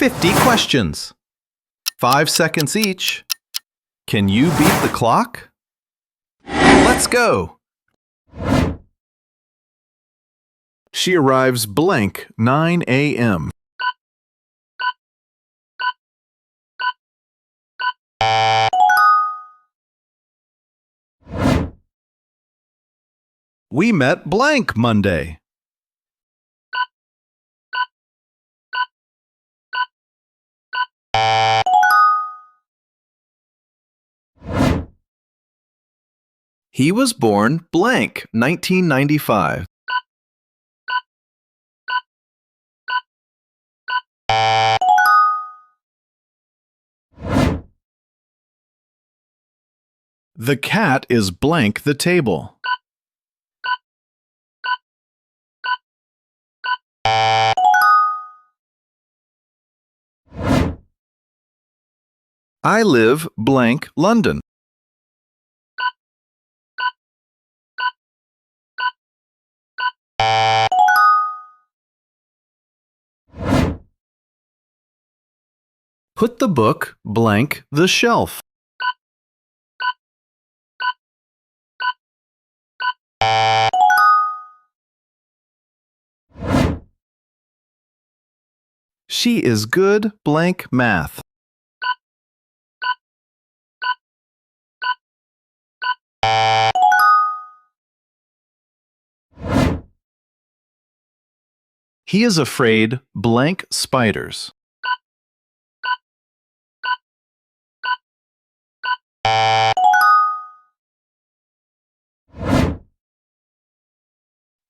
50 questions. 5 seconds each. Can you beat the clock? Let's go! She arrives blank 9 a.m. We met blank Monday. He was born blank 1995. The cat is blank the table. I live blank London. Put the book blank the shelf. She is good blank math. He is afraid blank spiders.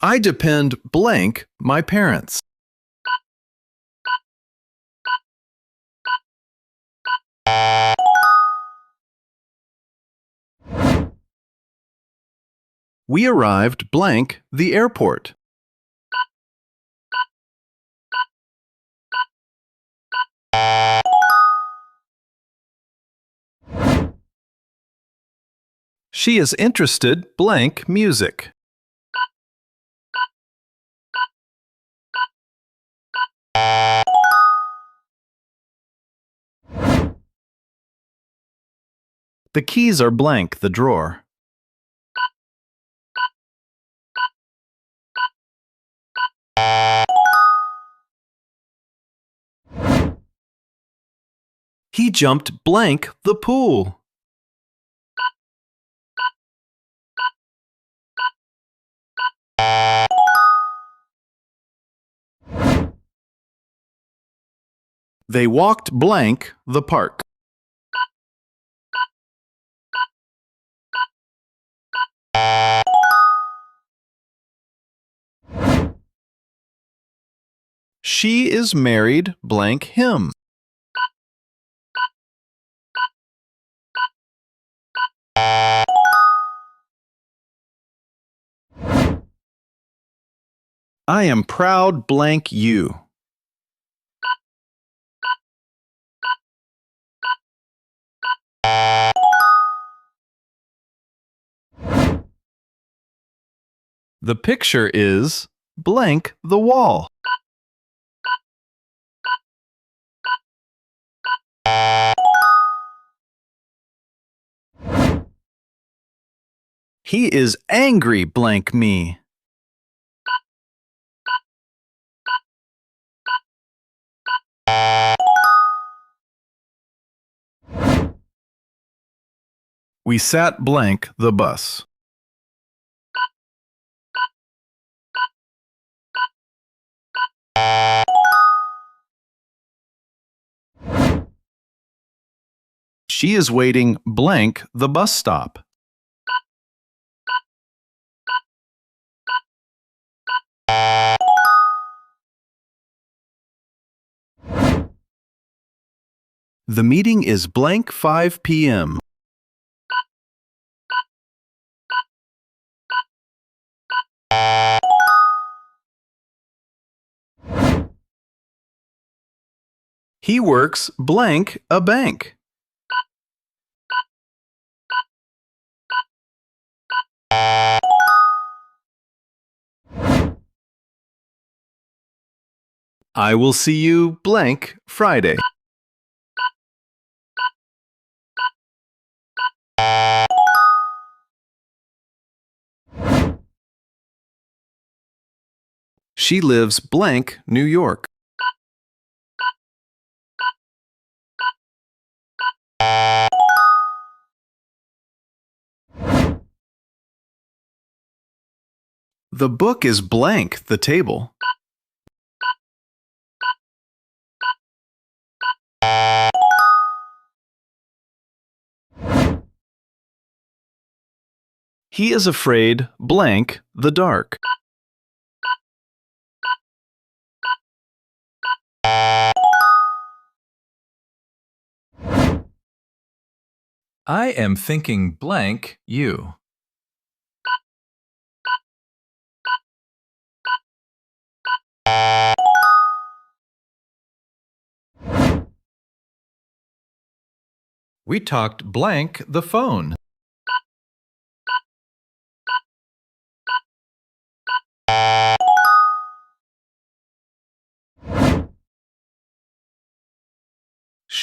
I depend blank my parents. We arrived blank the airport. She is interested blank music. The keys are blank the drawer. He jumped blank the pool. They walked blank the park. She is married blank him. I am proud blank you. The picture is blank the wall. He is angry blank me. We sat blank the bus. She is waiting blank the bus stop. The meeting is blank 5 p.m. He works blank a bank. I will see you blank Friday. She lives blank New York. The book is blank the table. He is afraid blank the dark. I am thinking blank you. We talked blank the phone.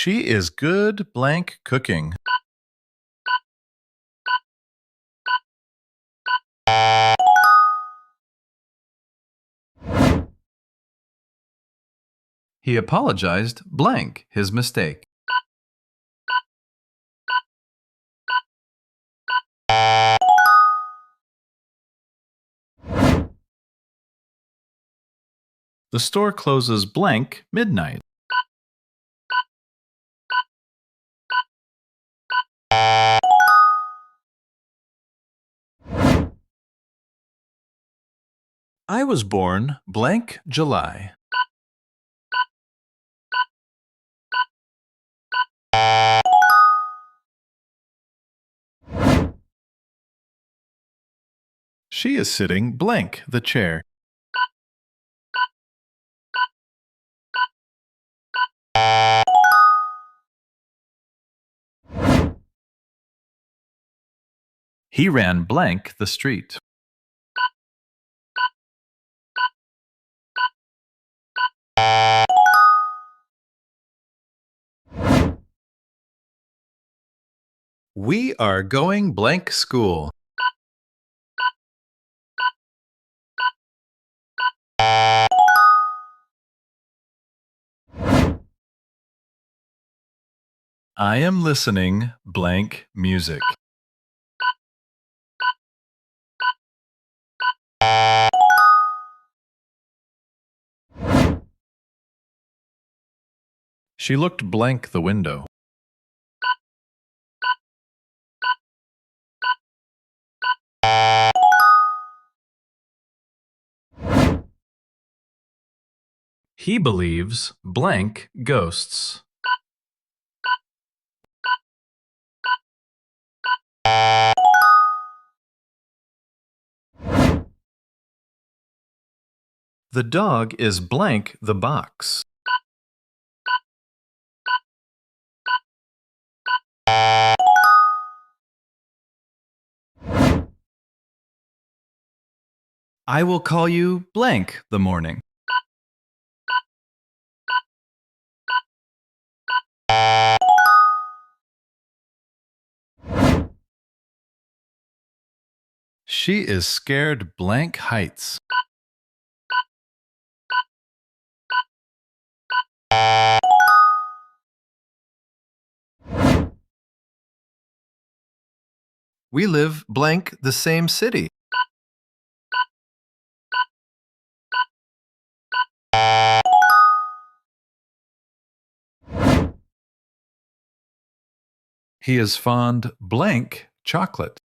She is good blank cooking. He apologized blank his mistake. The store closes blank midnight. I was born blank July. She is sitting blank the chair. He ran blank the street. We are going blank school. I am listening blank music. She looked blank the window. He believes blank ghosts. The dog is blank the box. I will call you blank the morning. She is scared blank heights. We live blank the same city. He is fond blank chocolate.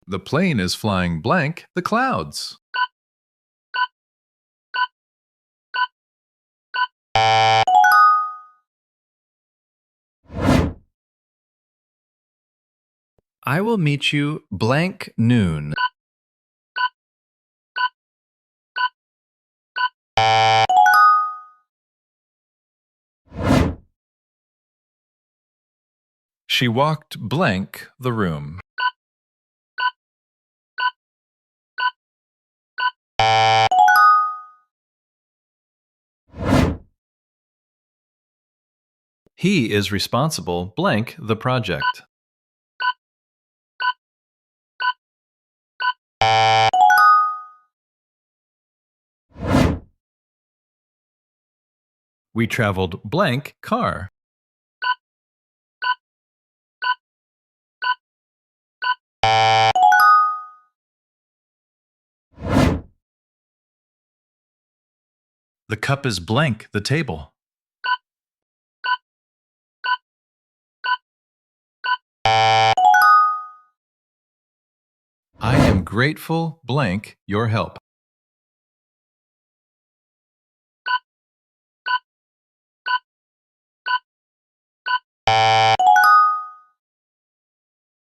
The plane is flying blank the clouds. I will meet you blank noon. She walked blank the room. He is responsible blank the project. We traveled blank car. The cup is blank the table. I am grateful blank your help.